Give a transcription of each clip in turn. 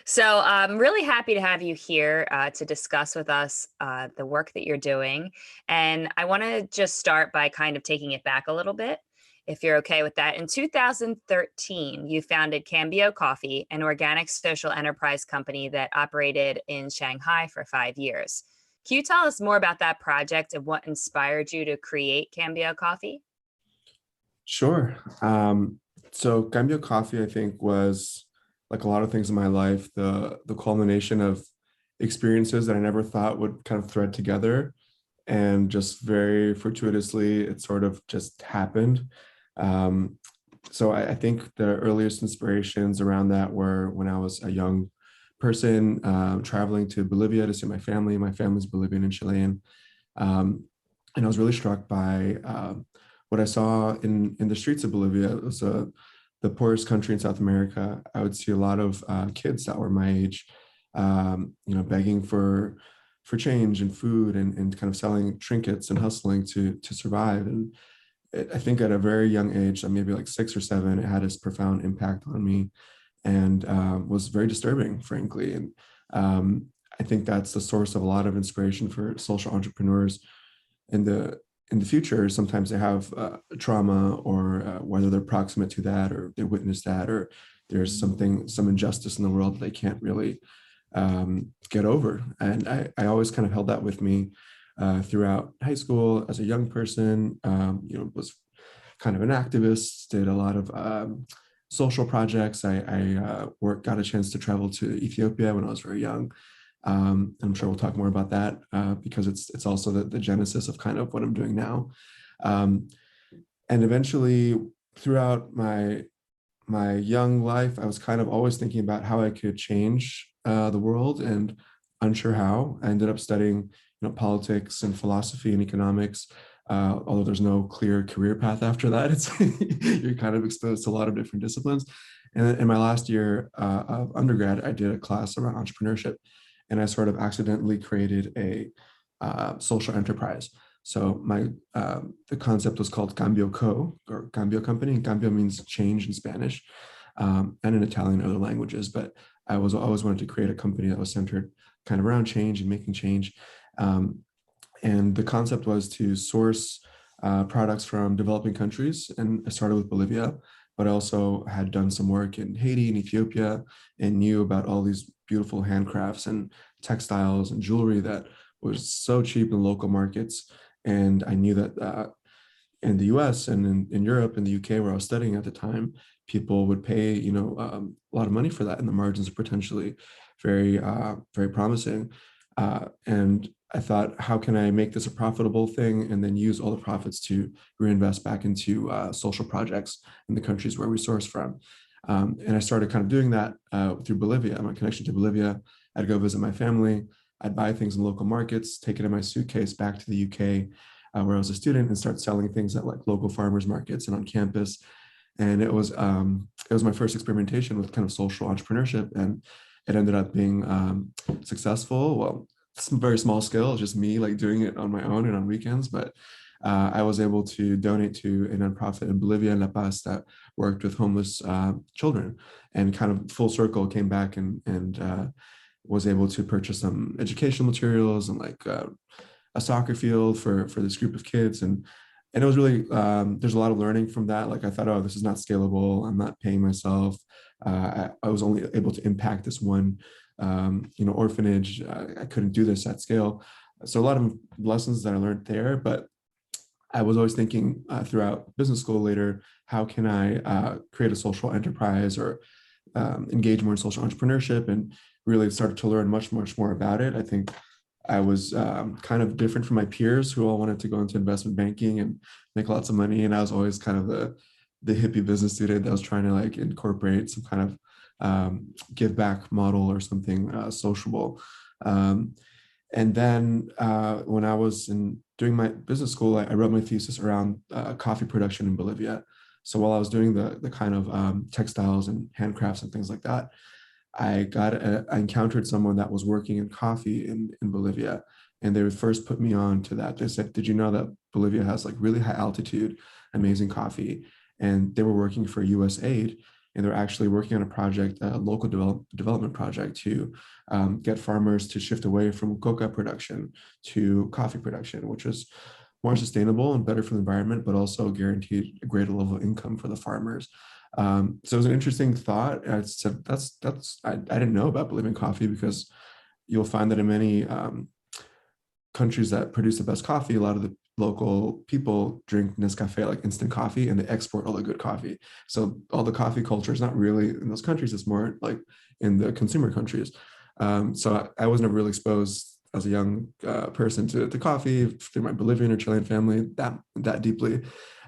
So I'm really happy to have you here to discuss with us the work that you're doing. And I want to just start by kind of taking it back a little bit, if you're okay with that. In 2013, you founded Cambio Coffee, an organic social enterprise company that operated in Shanghai for 5 years. Can you tell us more about that project and what inspired you to create Cambio Coffee? Sure. So Cambio Coffee, I think, was like a lot of things in my life, the culmination of experiences that I never thought would kind of thread together. And just very fortuitously, it sort of just happened. Um, so I think the earliest inspirations around that were when I was a young person traveling to Bolivia to see my family. My family's Bolivian and Chilean. Um, and I was really struck by what I saw in the streets of Bolivia. It was the poorest country in South America. I would see a lot of kids that were my age, begging for change and food and kind of selling trinkets and hustling to survive. And I think at a very young age, maybe like 6 or 7, it had this profound impact on me and was very disturbing, frankly. And I think that's the source of a lot of inspiration for social entrepreneurs in the future. Sometimes they have trauma, or whether they're proximate to that, or they witness that, or there's some injustice in the world that they can't really get over. And I always kind of held that with me throughout high school as a young person. Was kind of an activist, did a lot of social projects. I got a chance to travel to Ethiopia when I was very young. I'm sure we'll talk more about that because it's also the genesis of kind of what I'm doing now. Um, and eventually, throughout my young life, I was kind of always thinking about how I could change the world and unsure how. I ended up studying, politics and philosophy and economics. Although there's no clear career path after that, it's you're kind of exposed to a lot of different disciplines. And in my last year of undergrad, I did a class around entrepreneurship, and I sort of accidentally created a social enterprise. So the concept was called Cambioco, or Cambio Company. And Cambio means change in Spanish, and in Italian and other languages. But I was always wanted to create a company that was centered kind of around change and making change. Um, and the concept was to source products from developing countries. And I started with Bolivia, but I also had done some work in Haiti and Ethiopia, and knew about all these beautiful handcrafts and textiles and jewelry that was so cheap in local markets. And I knew that in the US and in Europe and the UK, where I was studying at the time, people would pay, a lot of money for that, and the margins are potentially very promising. And I thought, how can I make this a profitable thing and then use all the profits to reinvest back into social projects in the countries where we source from? And I started kind of doing that through Bolivia. My connection to Bolivia, I'd go visit my family. I'd buy things in local markets, take it in my suitcase back to the UK, where I was a student, and start selling things at like local farmers markets and on campus. And it was my first experimentation with kind of social entrepreneurship, and it ended up being successful. Well, some very small scale, just me like doing it on my own and on weekends, but I was able to donate to a nonprofit in Bolivia and La Paz that worked with homeless children, and kind of full circle came back and was able to purchase some educational materials and like a soccer field for this group of kids. And it was really there's a lot of learning from that. Like I thought, oh, this is not scalable. I'm not paying myself. I was only able to impact this one orphanage. I couldn't do this at scale. So a lot of lessons that I learned there. But I was always thinking throughout business school later, how can I create a social enterprise, or engage more in social entrepreneurship, and really started to learn much more about it. I think I was kind of different from my peers who all wanted to go into investment banking and make lots of money. And I was always kind of the hippie business student that was trying to like incorporate some kind of give back model or something sociable. Um, and then when I was doing my business school, I wrote my thesis around coffee production in Bolivia. So while I was doing the kind of textiles and handcrafts and things like that, I encountered someone that was working in coffee in Bolivia, and they would first put me on to that. They said, "Did you know that Bolivia has like really high altitude, amazing coffee?" And they were working for USAID, and they're actually working on a project, a local development project, to get farmers to shift away from coca production to coffee production, which is more sustainable and better for the environment, but also guaranteed a greater level of income for the farmers. So it was an interesting thought. I said, I didn't know about Bolivian coffee, because you'll find that in many countries that produce the best coffee, a lot of the local people drink Nescafe, like instant coffee, and they export all the good coffee. So all the coffee culture is not really in those countries, it's more like in the consumer countries. So I was never really exposed as a young person to coffee through my Bolivian or Chilean family that deeply.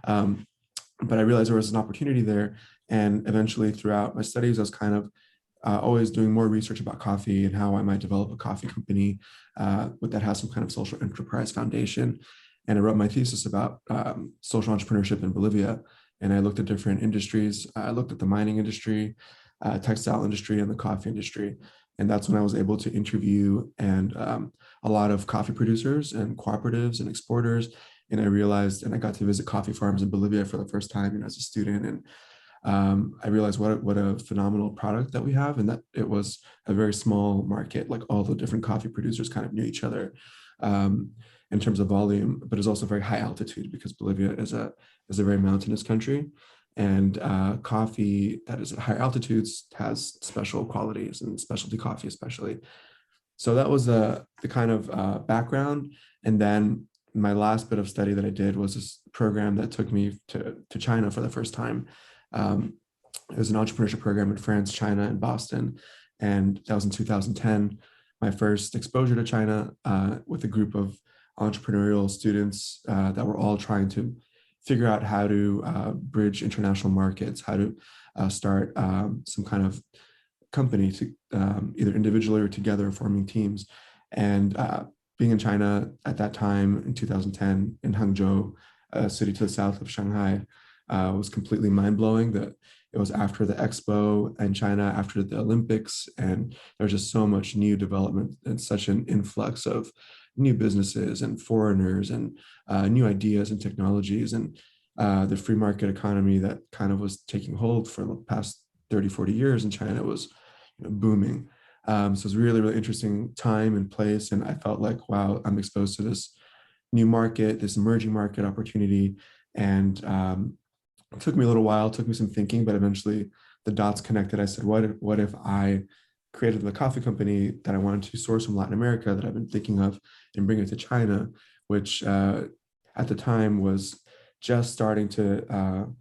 But I realized there was an opportunity there. And eventually throughout my studies, I was kind of always doing more research about coffee and how I might develop a coffee company that has some kind of social enterprise foundation. And I wrote my thesis about social entrepreneurship in Bolivia. And I looked at different industries. I looked at the mining industry, textile industry, and the coffee industry. And that's when I was able to interview a lot of coffee producers and cooperatives and exporters. And I realized, and I got to visit coffee farms in Bolivia for the first time, as a student. And I realized what a phenomenal product that we have, and that it was a very small market. Like all the different coffee producers kind of knew each other in terms of volume, but it's also very high altitude, because Bolivia is a very mountainous country, and coffee that is at higher altitudes has special qualities, and specialty coffee especially. So that was the kind of background. And then my last bit of study that I did was this program that took me to China for the first time. It was an entrepreneurship program in France, China, and Boston. And that was in 2010. My first exposure to China with a group of entrepreneurial students that were all trying to figure out how to bridge international markets, how to start some kind of company, to either individually or together, forming teams. And being in China at that time in 2010 in Hangzhou, a city to the south of Shanghai, was completely mind-blowing. That it was after the expo in China, after the Olympics, and there was just so much new development and such an influx of new businesses and foreigners and new ideas and technologies, and the free market economy that kind of was taking hold for the past 30, 40 years in China was booming. So it was a really, really interesting time and place. And I felt like, wow, I'm exposed to this new market, this emerging market opportunity. And it took me a little while, took me some thinking, but eventually the dots connected. I said, what if I created the coffee company that I wanted to source from Latin America, that I've been thinking of, and bring it to China, which at the time was just starting to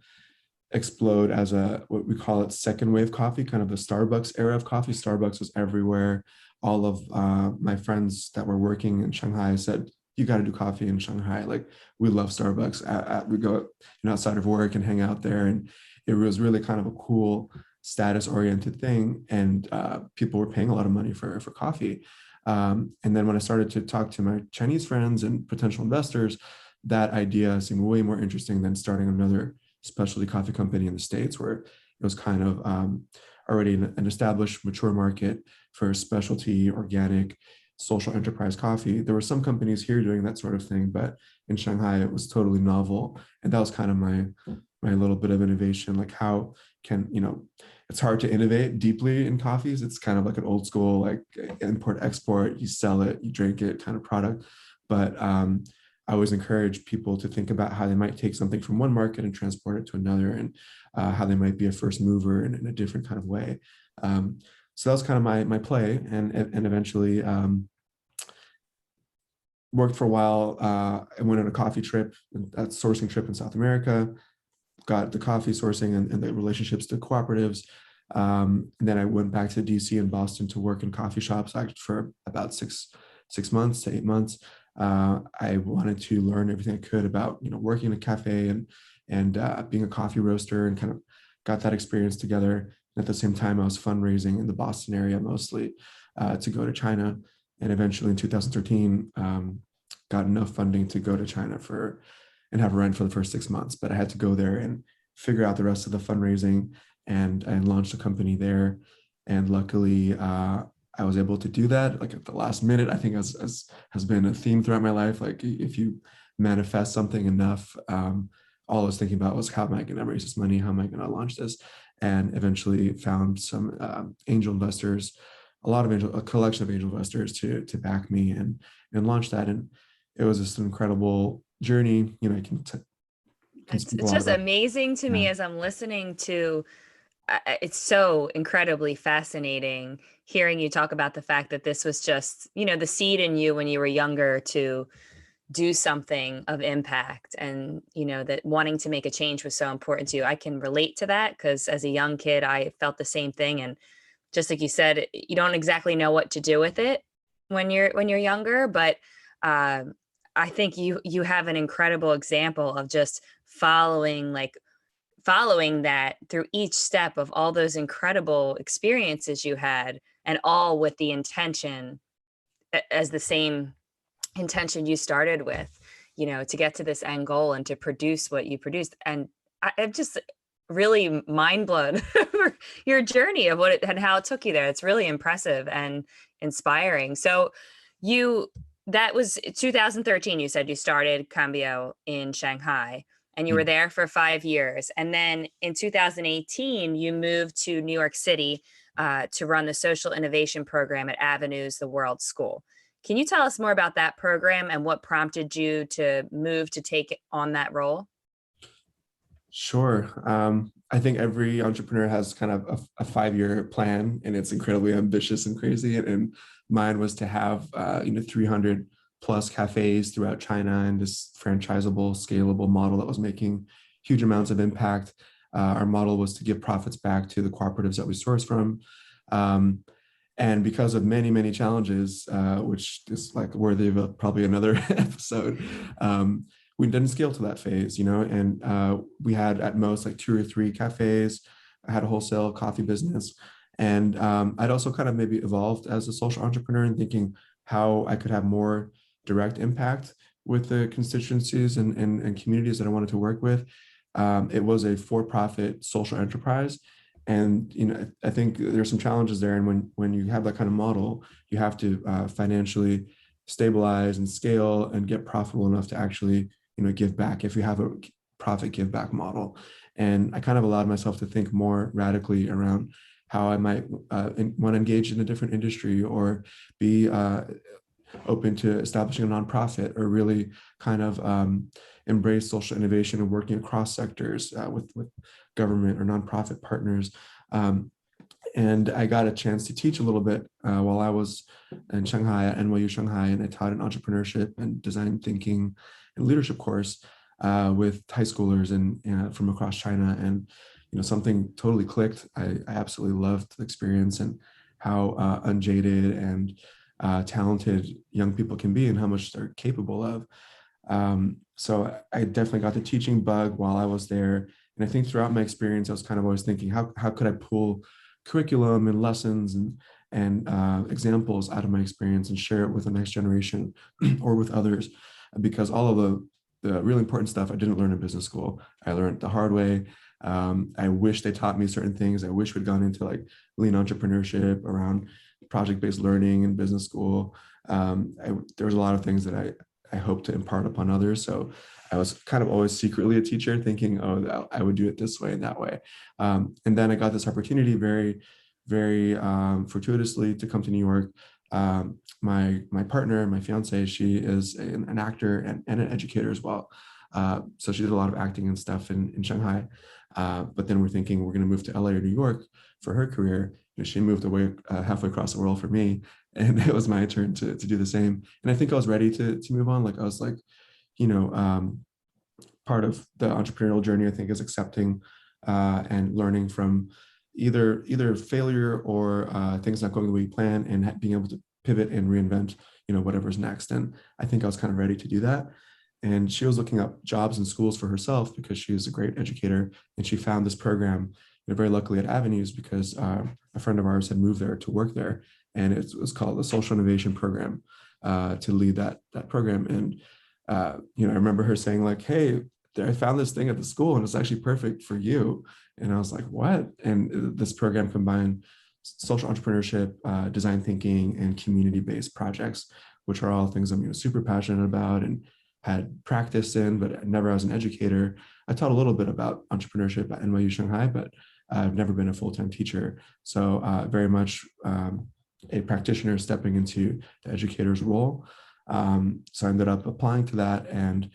explode as what we call it second wave coffee, kind of the Starbucks era of coffee. Starbucks was everywhere. All of my friends that were working in Shanghai said, you got to do coffee in Shanghai. Like, we love Starbucks. We go outside of work and hang out there. And it was really kind of a cool status oriented thing. And people were paying a lot of money for coffee. And then when I started to talk to my Chinese friends and potential investors, that idea seemed way more interesting than starting another specialty coffee company in the States, where it was kind of already an established, mature market for specialty, organic, social enterprise coffee. There were some companies here doing that sort of thing, but in Shanghai, it was totally novel. And that was kind of my little bit of innovation. Like, how can, it's hard to innovate deeply in coffees. It's kind of like an old school, like import, export, you sell it, you drink it kind of product. But I always encourage people to think about how they might take something from one market and transport it to another, and how they might be a first mover in a different kind of way. So that was kind of my play, and eventually worked for a while. I went on a coffee trip, a sourcing trip in South America, got the coffee sourcing and the relationships to cooperatives. And then I went back to DC and Boston to work in coffee shops for about six months to 8 months. I wanted to learn everything I could about working in a cafe and being a coffee roaster, and kind of got that experience together. And at the same time, I was fundraising in the Boston area mostly to go to China, and eventually in 2013 got enough funding to go to China and have rent for the first 6 months. But I had to go there and figure out the rest of the fundraising and launched a company there. And luckily, I was able to do that like at the last minute. I think as has been a theme throughout my life. Like, if you manifest something enough, all I was thinking about was, how am I going to raise this money? How am I going to launch this? and eventually found some angel investors, a collection of angel investors to back me and launch that. And it was just an incredible journey. I can speak a It's lot just about. amazing to me Yeah. as I'm listening to it's so incredibly fascinating hearing you talk about the fact that this was just, the seed in you when you were younger to do something of impact, and that wanting to make a change was so important to you. I can relate to that because as a young kid I felt the same thing. And just like you said, you don't exactly know what to do with it when you're younger, but um, I think you have an incredible example of just following that through each step of all those incredible experiences you had, and all with the intention, as the same intention you started with, to get to this end goal and to produce what you produced. And I'm just really mind blown over your journey of what it and how it took you there. It's really impressive and inspiring. So you that was 2013, you said you started Cambio in Shanghai, and you were there for 5 years. And then in 2018, you moved to New York City to run the social innovation program at Avenues the World School. Can you tell us more about that program and what prompted you to move to take on that role? Sure. I think every entrepreneur has kind of a 5-year plan, and it's incredibly ambitious and crazy. And mine was to have 300 plus cafes throughout China, and this franchisable, scalable model that was making huge amounts of impact. Our model was to give profits back to the cooperatives that we source from. Um, and because of many, many challenges, which is like worthy of probably another episode, we didn't scale to that phase, and we had at most like 2 or 3 cafes. I had a wholesale coffee business. And I'd also kind of maybe evolved as a social entrepreneur and thinking how I could have more direct impact with the constituencies and communities that I wanted to work with. It was a for-profit social enterprise. And I think there's some challenges there. And when you have that kind of model, you have to financially stabilize and scale and get profitable enough to actually give back if you have a profit give back model. And I kind of allowed myself to think more radically around how I might want to engage in a different industry or be open to establishing a nonprofit, or really kind of embrace social innovation and working across sectors with government or nonprofit partners. And I got a chance to teach a little bit while I was in Shanghai at NYU Shanghai, and I taught an entrepreneurship and design thinking and leadership course with high schoolers and from across China. And something totally clicked. I absolutely loved the experience and how unjaded and talented young people can be and how much they're capable of. So I definitely got the teaching bug while I was there. And I think throughout my experience, I was kind of always thinking, how could I pull curriculum and lessons and examples out of my experience and share it with the next generation or with others? Because all of the really important stuff I didn't learn in business school. I learned the hard way. I wish they taught me certain things. I wish we'd gone into like lean entrepreneurship around project-based learning in business school. There was a lot of things that I hope to impart upon others. So I was kind of always secretly a teacher, thinking, oh, I would do it this way and that way. And then I got this opportunity very, very fortuitously to come to New York. My partner, my fiance, she is an actor and an educator as well. So she did a lot of acting and stuff in Shanghai. But then we're thinking we're going to move to LA or New York for her career. She moved away halfway across the world for me, and it was my turn to do the same. And I think I was ready to move on. Like I was like, part of the entrepreneurial journey, I think, is accepting and learning from either failure or things not going the way you plan, and being able to pivot and reinvent, whatever's next. And I think I was kind of ready to do that. And she was looking up jobs in schools for herself because she was a great educator, and she found this program, very luckily at Avenues, because a friend of ours had moved there to work there, and it was called the Social Innovation Program to lead that program. And I remember her saying like, "Hey, I found this thing at the school, and it's actually perfect for you." And I was like, "What?" And this program combined social entrepreneurship, design thinking, and community-based projects, which are all things I'm super passionate about and had practiced in, but never as an educator. I taught a little bit about entrepreneurship at NYU Shanghai, but I've never been a full-time teacher. So very much a practitioner stepping into the educator's role. So I ended up applying to that and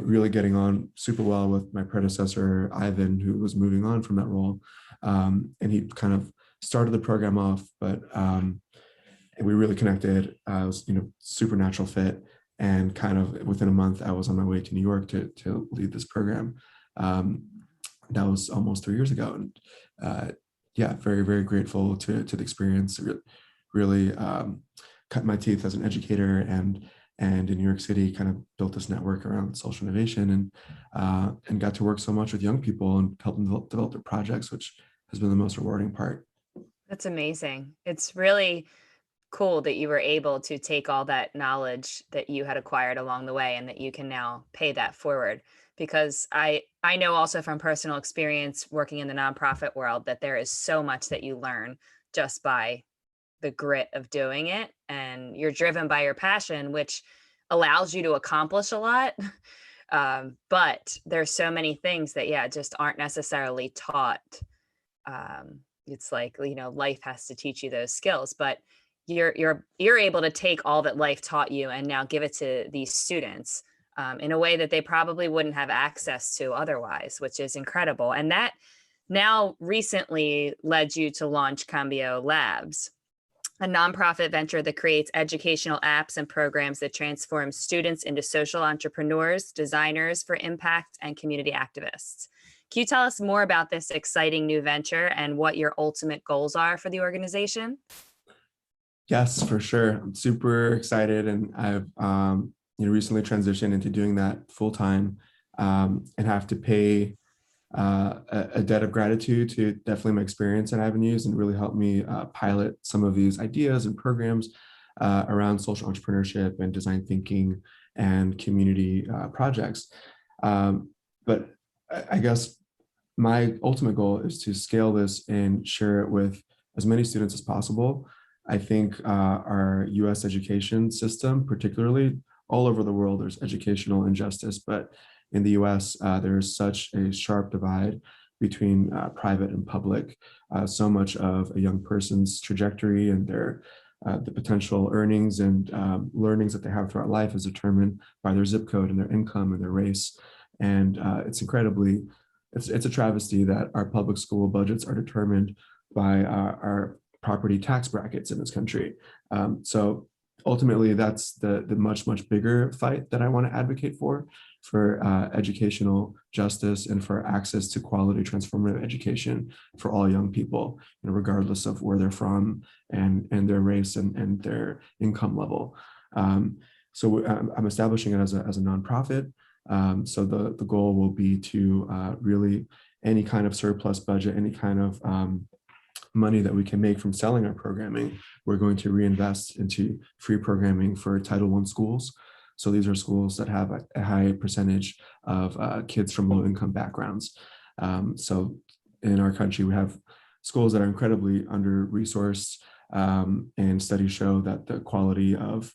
really getting on super well with my predecessor, Ivan, who was moving on from that role. And he kind of started the program off, but we really connected. It was, super natural fit. And kind of within a month, I was on my way to New York to lead this program. That was almost 3 years ago. And yeah, very, very grateful to the experience. Really cut my teeth as an educator, and in New York City kind of built this network around social innovation, and got to work so much with young people and help them develop their projects, which has been the most rewarding part. That's amazing. It's really cool that you were able to take all that knowledge that you had acquired along the way and that you can now pay that forward, because I know also from personal experience working in the nonprofit world that there is so much that you learn just by the grit of doing it, and you're driven by your passion, which allows you to accomplish a lot. But there's so many things that, yeah, just aren't necessarily taught. It's like, life has to teach you those skills, but you're able to take all that life taught you and now give it to these students in a way that they probably wouldn't have access to otherwise, which is incredible. And that now recently led you to launch Cambio Labs, a nonprofit venture that creates educational apps and programs that transform students into social entrepreneurs, designers for impact, and community activists. Can you tell us more about this exciting new venture and what your ultimate goals are for the organization? Yes, for sure. I'm super excited, and I've recently transitioned into doing that full time, and have to pay a debt of gratitude to definitely my experience at Avenues, and really helped me pilot some of these ideas and programs around social entrepreneurship and design thinking and community projects. But I guess my ultimate goal is to scale this and share it with as many students as possible. I think our US education system, particularly all over the world, there's educational injustice, but in the US, there's such a sharp divide between private and public. So much of a young person's trajectory and the potential earnings and learnings that they have throughout life is determined by their zip code and their income and their race. And it's a travesty that our public school budgets are determined by our property tax brackets in this country. So ultimately, that's the much, much bigger fight that I want to advocate for educational justice and for access to quality transformative education for all young people, regardless of where they're from and their race and their income level. So I'm establishing it as a nonprofit. So the goal will be to really any kind of surplus budget, any kind of money that we can make from selling our programming, we're going to reinvest into free programming for Title I schools. So these are schools that have a high percentage of kids from low income backgrounds. So in our country, we have schools that are incredibly under-resourced, and studies show that the quality of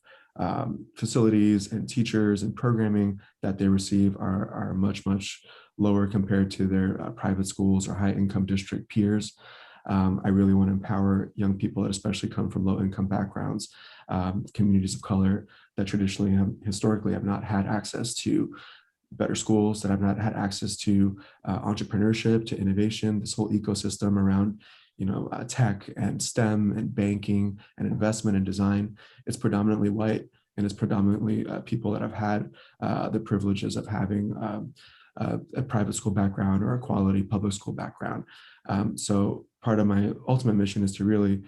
facilities and teachers and programming that they receive are much, much lower compared to their private schools or high income district peers. I really want to empower young people that especially come from low income backgrounds, communities of color that traditionally historically have not had access to better schools, that have not had access to entrepreneurship, to innovation, this whole ecosystem around tech and STEM and banking and investment and design. It's predominantly white, and it's predominantly people that have had the privileges of having a private school background or a quality public school background. So part of my ultimate mission is to really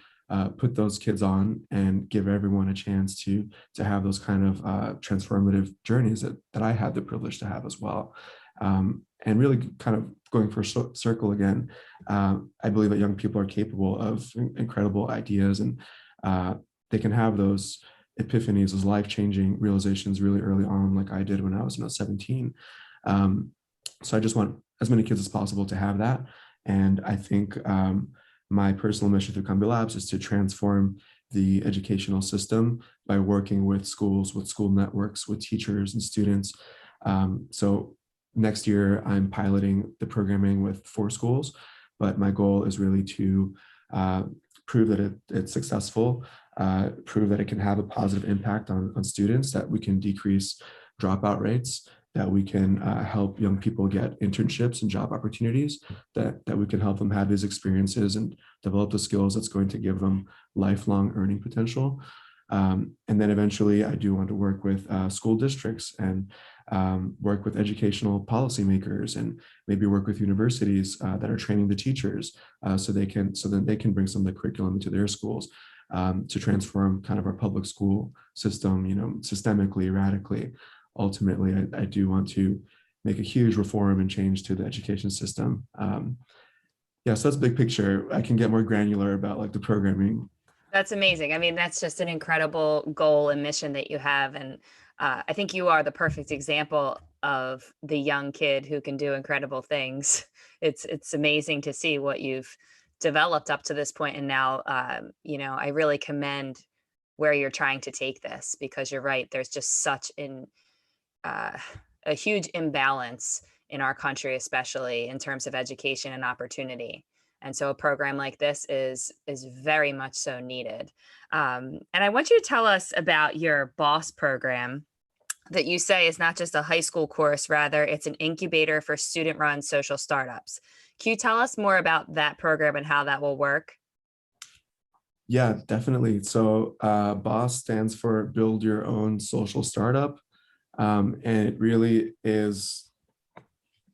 put those kids on and give everyone a chance to have those kind of transformative journeys that I had the privilege to have as well. And really kind of going for a circle again, I believe that young people are capable of incredible ideas, and they can have those epiphanies, those life-changing realizations really early on, like I did when I was 17. So I just want as many kids as possible to have that. And I think my personal mission through Cambio Labs is to transform the educational system by working with schools, with school networks, with teachers and students. So next year, I'm piloting the programming with 4 schools. but my goal is really to prove that it's successful, prove that it can have a positive impact on students, that we can decrease dropout rates, that we can help young people get internships and job opportunities, that we can help them have these experiences and develop the skills that's going to give them lifelong earning potential. And then eventually I do want to work with school districts and work with educational policymakers, and maybe work with universities that are training the teachers so that they can bring some of the curriculum into their schools to transform kind of our public school system, systemically, radically. Ultimately, I do want to make a huge reform and change to the education system. Yeah, so that's big picture. I can get more granular about like the programming. That's amazing. I mean, that's just an incredible goal and mission that you have. And I think you are the perfect example of the young kid who can do incredible things. It's amazing to see what you've developed up to this point. And now, I really commend where you're trying to take this, because you're right. There's just such uh, a huge imbalance in our country, especially in terms of education and opportunity. And so a program like this is very much so needed. And I want you to tell us about your BOSS program that you say is not just a high school course, rather it's an incubator for student-run social startups. Can you tell us more about that program and how that will work? Yeah, definitely. So BOSS stands for Build Your Own Social Startup. And it really is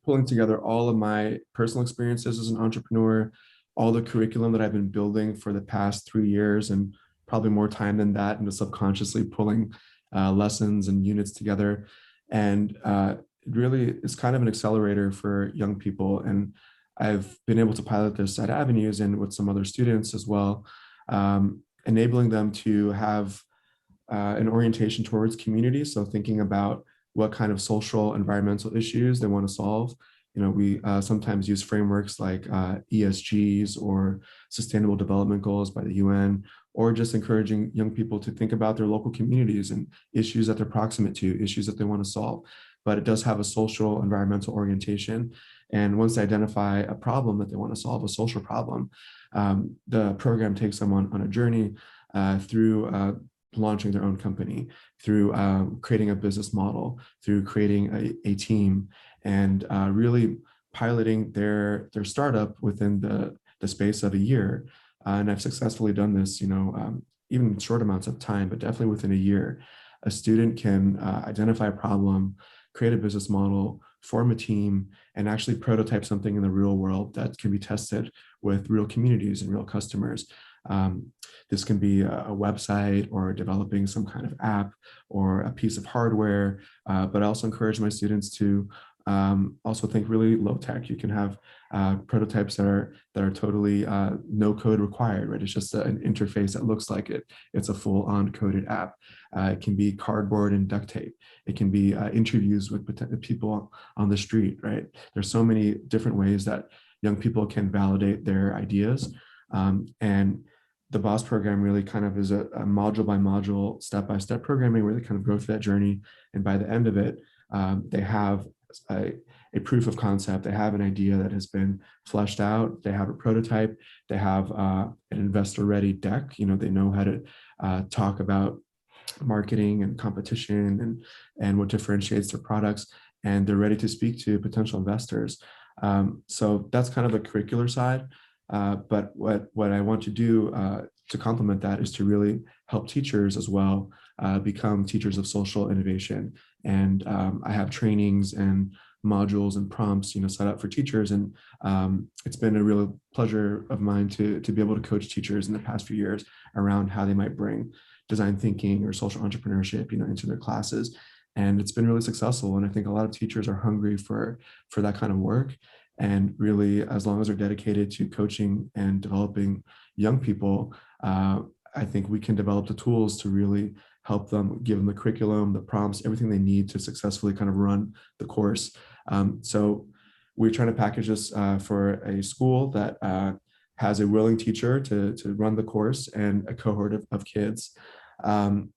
pulling together all of my personal experiences as an entrepreneur, all the curriculum that I've been building for the past 3 years, and probably more time than that, into subconsciously pulling lessons and units together. And it really is kind of an accelerator for young people. And I've been able to pilot this at Avenues and with some other students as well, enabling them to have an orientation towards community. So thinking about what kind of social environmental issues they want to solve. We sometimes use frameworks like ESGs or Sustainable Development Goals by the UN, or just encouraging young people to think about their local communities and issues that they're proximate to, issues that they want to solve. But it does have a social environmental orientation. And once they identify a problem that they want to solve, a social problem, the program takes them on a journey through launching their own company, through creating a business model, through creating a team, and really piloting their startup within the space of a year. And I've successfully done this, even short amounts of time, but definitely within a year. A student can identify a problem, create a business model, form a team, and actually prototype something in the real world that can be tested with real communities and real customers. This can be a website or developing some kind of app or a piece of hardware, but I also encourage my students to also think really low tech. You can have prototypes that are totally no code required, right? It's just an interface that looks like it's a full on coded app. It can be cardboard and duct tape. It can be interviews with people on the street, right? There's so many different ways that young people can validate their ideas. And the BOSS program really kind of is a module by module, step by step programming where they kind of go through that journey. And by the end of it, they have a proof of concept. They have an idea that has been fleshed out. They have a prototype. They have an investor ready deck. They know how to talk about marketing and competition and what differentiates their products. And they're ready to speak to potential investors. So that's kind of the curricular side. But what I want to do to complement that is to really help teachers as well become teachers of social innovation. And I have trainings and modules and prompts, set up for teachers. And it's been a real pleasure of mine to be able to coach teachers in the past few years around how they might bring design thinking or social entrepreneurship, into their classes. And it's been really successful. And I think a lot of teachers are hungry for that kind of work. And really, as long as they're dedicated to coaching and developing young people, I think we can develop the tools to really help them, give them the curriculum, the prompts, everything they need to successfully kind of run the course. So we're trying to package this for a school that has a willing teacher to run the course and a cohort of kids. And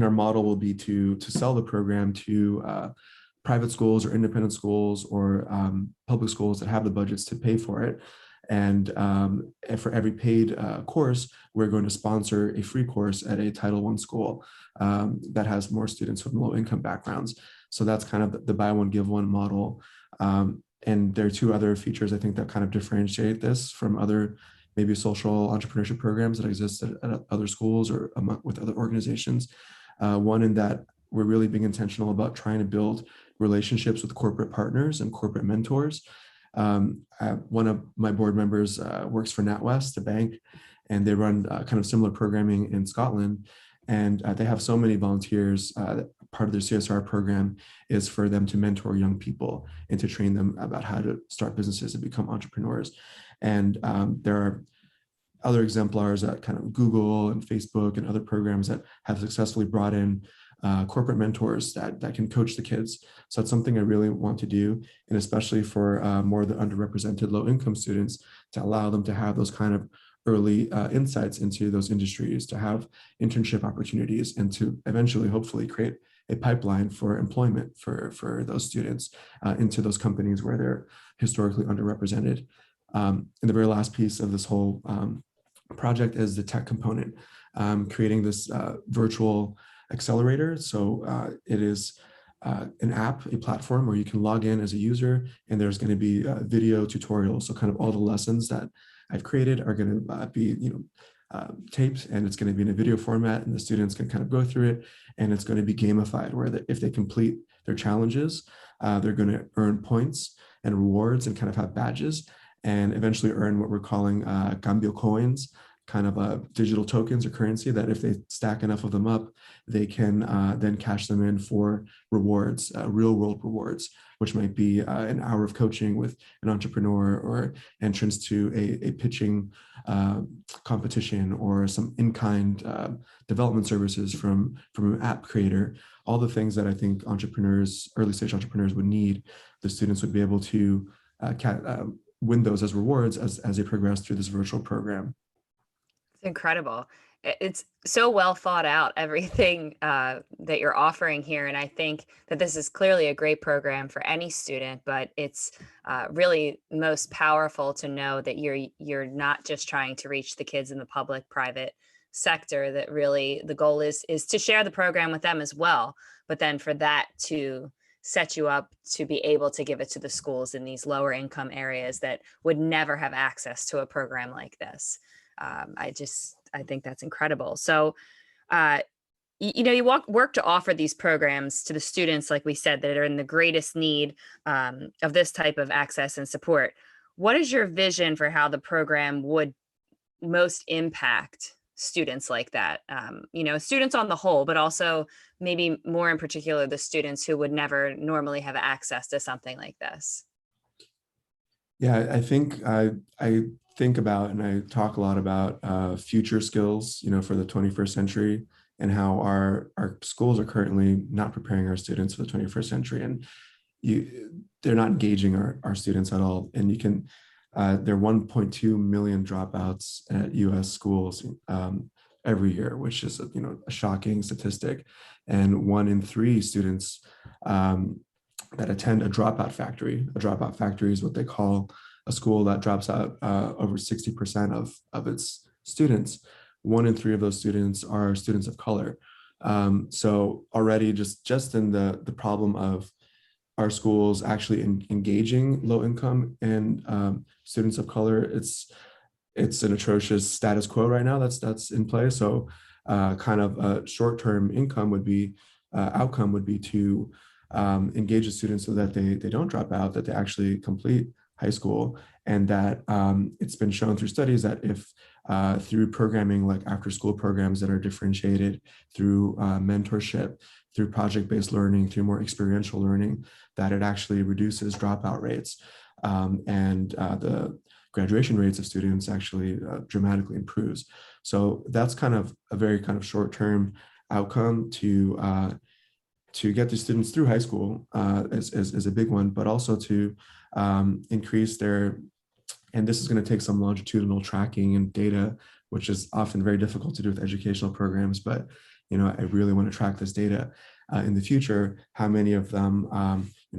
our model will be to sell the program to private schools or independent schools or public schools that have the budgets to pay for it. And for every paid course, we're going to sponsor a free course at a Title I school that has more students from low income backgrounds. So that's kind of the buy one, give one model. And there are two other features I think that kind of differentiate this from other maybe social entrepreneurship programs that exist at other schools or with other organizations. One in that we're really being intentional about trying to build relationships with corporate partners and corporate mentors. One of my board members works for NatWest, a bank, and they run kind of similar programming in Scotland. And they have so many volunteers. Part of their CSR program is for them to mentor young people and to train them about how to start businesses and become entrepreneurs. And there are other exemplars at kind of Google and Facebook and other programs that have successfully brought in corporate mentors that can coach the kids. So that's something I really want to do, and especially for more of the underrepresented low-income students, to allow them to have those kind of early insights into those industries, to have internship opportunities, and to eventually, hopefully, create a pipeline for employment for those students into those companies where they're historically underrepresented. And the very last piece of this whole project is the tech component, creating this virtual accelerator. So it is an app, a platform where you can log in as a user, and there's going to be video tutorials. So kind of all the lessons that I've created are going to be, taped, and it's going to be in a video format, and the students can kind of go through it, and it's going to be gamified, where if they complete their challenges, they're going to earn points and rewards and kind of have badges, and eventually earn what we're calling Cambio coins, kind of digital tokens or currency that if they stack enough of them up, they can then cash them in for rewards, real world rewards, which might be an hour of coaching with an entrepreneur, or entrance to a pitching competition, or some in-kind development services from an app creator. All the things that I think entrepreneurs, early stage entrepreneurs would need, the students would be able to win those as rewards as they progress through this virtual program. It's incredible. It's so well thought out, everything that you're offering here. And I think that this is clearly a great program for any student, but it's really most powerful to know that you're not just trying to reach the kids in the public, private sector, that really the goal is to share the program with them as well. But then for that to set you up to be able to give it to the schools in these lower income areas that would never have access to a program like this. I think that's incredible. So, you work to offer these programs to the students, like we said, that are in the greatest need of this type of access and support. What is your vision for how the program would most impact students like that? Students on the whole, but also maybe more in particular, the students who would never normally have access to something like this. Yeah, I think I think about, and I talk a lot about future skills, for the 21st century, and how our schools are currently not preparing our students for the 21st century, and they're not engaging our students at all. And there are 1.2 million dropouts at U.S. schools every year, which is a shocking statistic, and 1 in 3 students that attend a dropout factory. A dropout factory is what they call a school that drops out over 60% of its students. 1 in 3 of those students are students of color. So already just in the problem of our schools actually engaging low income and students of color, it's an atrocious status quo right now that's in play. So kind of a short-term outcome would be to engage the students so that they don't drop out, that they actually complete high school, and that it's been shown through studies that if through programming like after school programs that are differentiated through mentorship, through project-based learning, through more experiential learning, that it actually reduces dropout rates, and the graduation rates of students actually dramatically improves. So that's kind of a very kind of short-term outcome to get the students through high school is a big one, but also to increase and this is going to take some longitudinal tracking and data, which is often very difficult to do with educational programs. But I really want to track this data in the future. How many of them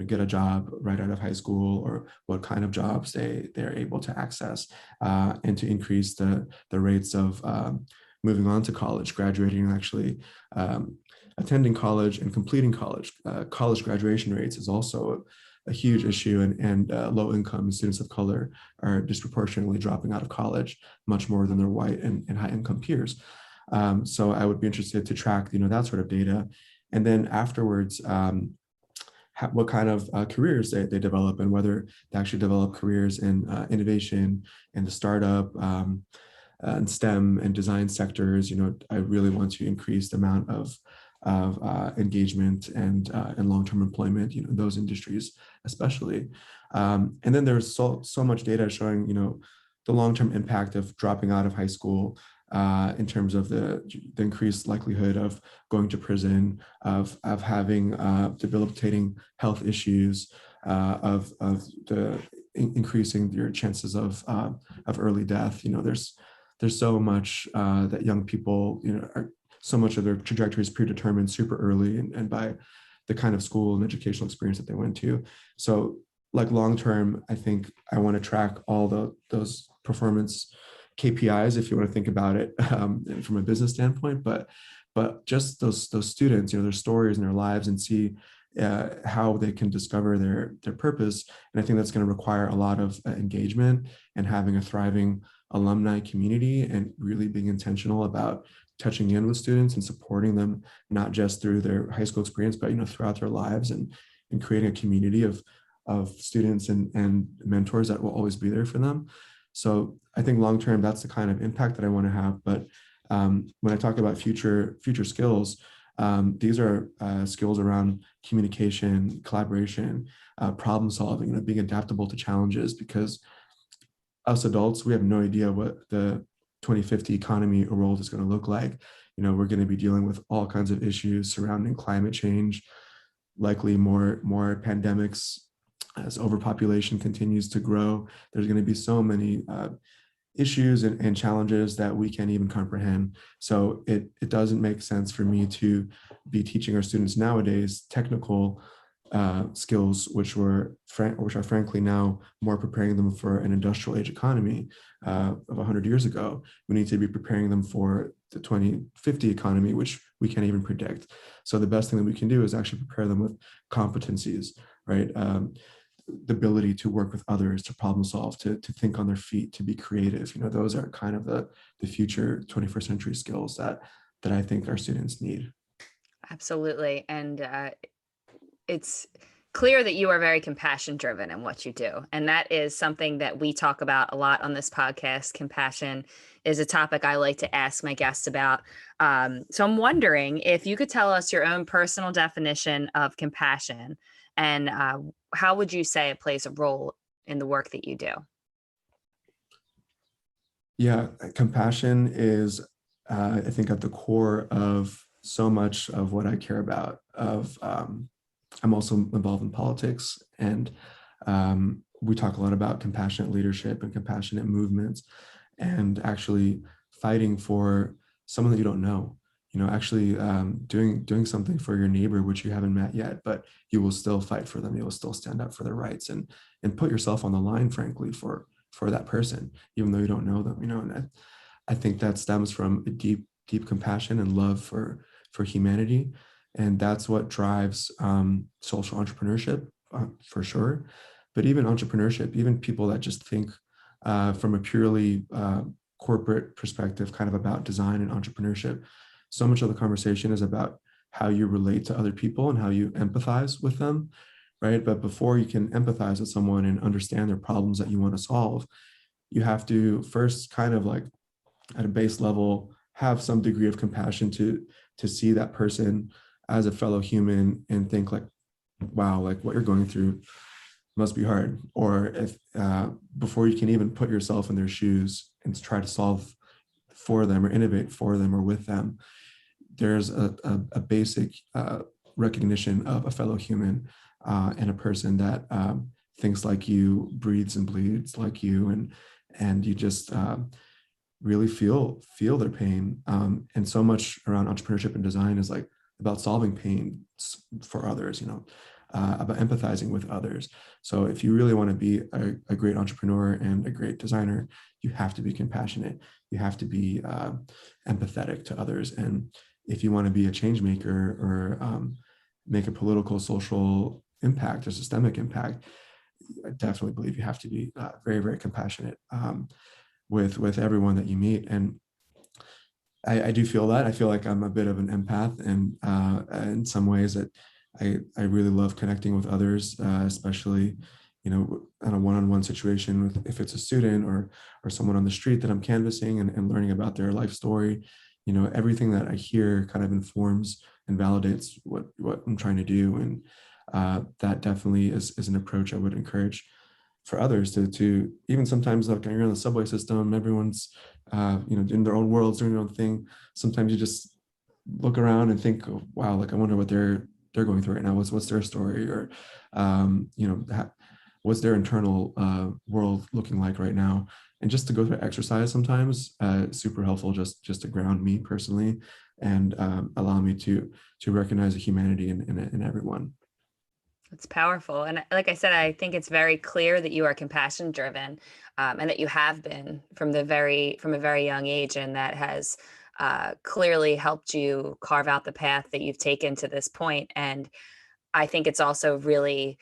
get a job right out of high school, or what kind of jobs they're able to access, and to increase the rates of moving on to college, graduating, and actually attending college and completing college. College graduation rates is also a huge issue, and low income students of color are disproportionately dropping out of college much more than their white and high income peers. So I would be interested to track, that sort of data. And then afterwards, what kind of careers they develop, and whether they actually develop careers in innovation and the startup and STEM and design sectors. I really want to increase the amount of engagement and long-term employment, in those industries especially. And then there's so much data showing, the long-term impact of dropping out of high school, in terms of the increased likelihood of going to prison, of having debilitating health issues, of the increasing your chances of early death. There's so much that young people, so much of their trajectory is predetermined super early, and by the kind of school and educational experience that they went to. So like long term, I think I want to track all those performance KPIs, if you want to think about it from a business standpoint, but just those students, their stories and their lives, and see how they can discover their purpose. And I think that's going to require a lot of engagement, and having a thriving alumni community, and really being intentional about touching in with students and supporting them, not just through their high school experience, but throughout their lives, and creating a community of students and mentors that will always be there for them. So I think long term, that's the kind of impact that I want to have. But when I talk about future skills, these are skills around communication, collaboration, problem solving, being adaptable to challenges, because us adults, we have no idea what the 2050 economy or world is going to look like. We're going to be dealing with all kinds of issues surrounding climate change, likely more pandemics as overpopulation continues to grow. There's going to be so many issues and challenges that we can't even comprehend. So it doesn't make sense for me to be teaching our students nowadays technical skills, which are frankly now more preparing them for an industrial age economy of 100 years ago. We need to be preparing them for the 2050 economy, which we can't even predict. So the best thing that we can do is actually prepare them with competencies, right? The ability to work with others, to problem solve, to think on their feet, to be creative. Those are kind of the future 21st century skills that I think our students need. Absolutely. And it's clear that you are very compassion driven in what you do. And that is something that we talk about a lot on this podcast. Compassion is a topic I like to ask my guests about. So I'm wondering if you could tell us your own personal definition of compassion, and how would you say it plays a role in the work that you do? Yeah, compassion is, I think, at the core of so much of what I care about. I'm also involved in politics, and we talk a lot about compassionate leadership and compassionate movements, and actually fighting for someone that you don't know. Actually doing something for your neighbor, which you haven't met yet, but you will still fight for them. You will still stand up for their rights, and put yourself on the line, frankly, for that person, even though you don't know them. And I think that stems from a deep compassion and love for humanity, and that's what drives social entrepreneurship, for sure. But even entrepreneurship, even people that just think from a purely corporate perspective, kind of about design and entrepreneurship. So much of the conversation is about how you relate to other people and how you empathize with them, right? But before you can empathize with someone and understand their problems that you want to solve, you have to first kind of like at a base level have some degree of compassion to see that person as a fellow human and think like, wow, like what you're going through must be hard. Or if before you can even put yourself in their shoes and try to solve for them or innovate for them or with them, there's a basic recognition of a fellow human and a person that thinks like you, breathes and bleeds like you, and you just really feel their pain. And so much around entrepreneurship and design is like about solving pain for others. about empathizing with others. So if you really want to be a great entrepreneur and a great designer, you have to be compassionate. You have to be empathetic to others. And if you want to be a change maker or make a political, social impact or systemic impact, I definitely believe you have to be very, very compassionate with everyone that you meet. And I do feel that. I feel like I'm a bit of an empath, and in some ways that I really love connecting with others, especially, in a one-on-one situation with, if it's a student or someone on the street that I'm canvassing and learning about their life story. Everything that I hear kind of informs and validates what I'm trying to do, and that definitely is an approach I would encourage for others to even sometimes, like when you're in the subway system, everyone's in their own worlds, doing their own thing. Sometimes you just look around and think, oh, wow, like I wonder what they're going through right now. What's their story, or what's their internal world looking like right now. And just to go through exercise sometimes, super helpful, just to ground me personally and allow me to recognize the humanity in everyone. It's powerful. And like I said, I think it's very clear that you are compassion driven, and that you have been from a very young age. And that has clearly helped you carve out the path that you've taken to this point. And I think it's also really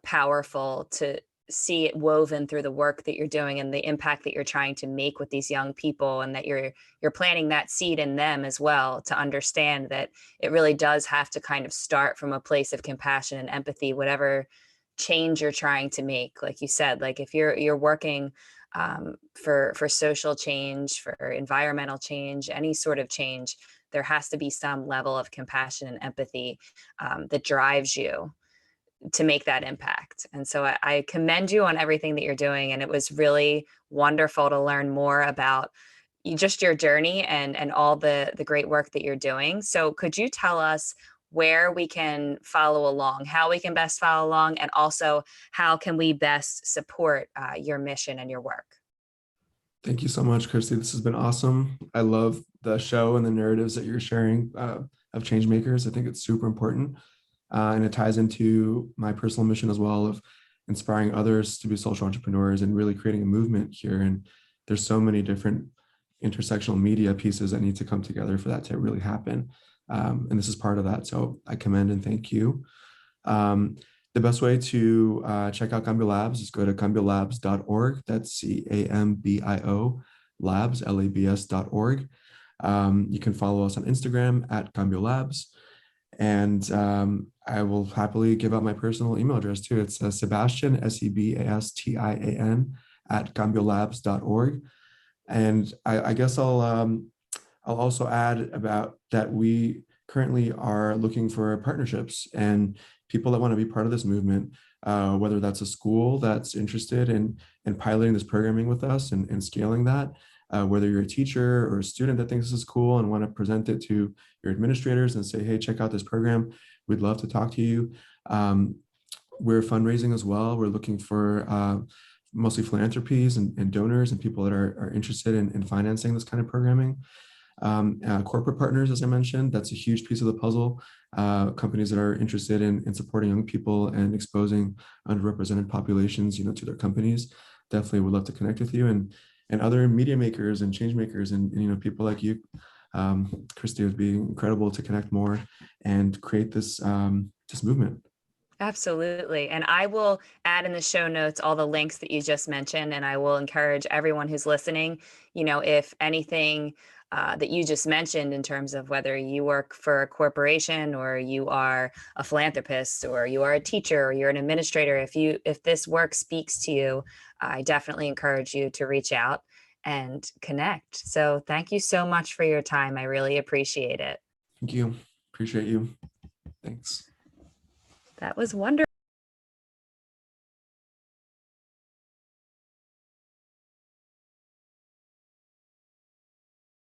powerful to see it woven through the work that you're doing and the impact that you're trying to make with these young people, and that you're planting that seed in them as well, to understand that it really does have to kind of start from a place of compassion and empathy, whatever change you're trying to make. Like you said, like if you're working for social change, for environmental change, any sort of change, there has to be some level of compassion and empathy that drives you to make that impact. And so I commend you on everything that you're doing. And it was really wonderful to learn more about just your journey and all the great work that you're doing. So could you tell us where we can follow along, how we can best follow along, and also how can we best support your mission and your work? Thank you so much, Christy. This has been awesome. I love the show and the narratives that you're sharing of change makers. I think it's super important. And it ties into my personal mission as well of inspiring others to be social entrepreneurs and really creating a movement here. And there's so many different intersectional media pieces that need to come together for that to really happen. And this is part of that. So I commend and thank you. The best way to check out Cambio Labs is go to cambiolabs.org. That's CAMBIO labs, LABS.org. You can follow us on Instagram at Cambio Labs. And I will happily give out my personal email address too. It's Sebastian, Sebastian at cambiolabs.org. And I guess I'll also add about that we currently are looking for partnerships and people that want to be part of this movement, whether that's a school that's interested in piloting this programming with us and scaling that, whether you're a teacher or a student that thinks this is cool and want to present it to your administrators and say, hey, check out this program. We'd love to talk to you. We're fundraising as well. We're looking for mostly philanthropies and donors and people that are interested in financing this kind of programming. Corporate partners, as I mentioned, that's a huge piece of the puzzle. Companies that are interested in supporting young people and exposing underrepresented populations, to their companies, definitely would love to connect with you, and other media makers and change makers and people like you, Christy. It would be incredible to connect more and create this movement. Absolutely. And I will add in the show notes all the links that you just mentioned. And I will encourage everyone who's listening, if anything that you just mentioned in terms of whether you work for a corporation or you are a philanthropist or you are a teacher or you're an administrator, if this work speaks to you, I definitely encourage you to reach out and connect. So thank you so much for your time. I really appreciate it. Thank you. Appreciate you. Thanks. That was wonderful.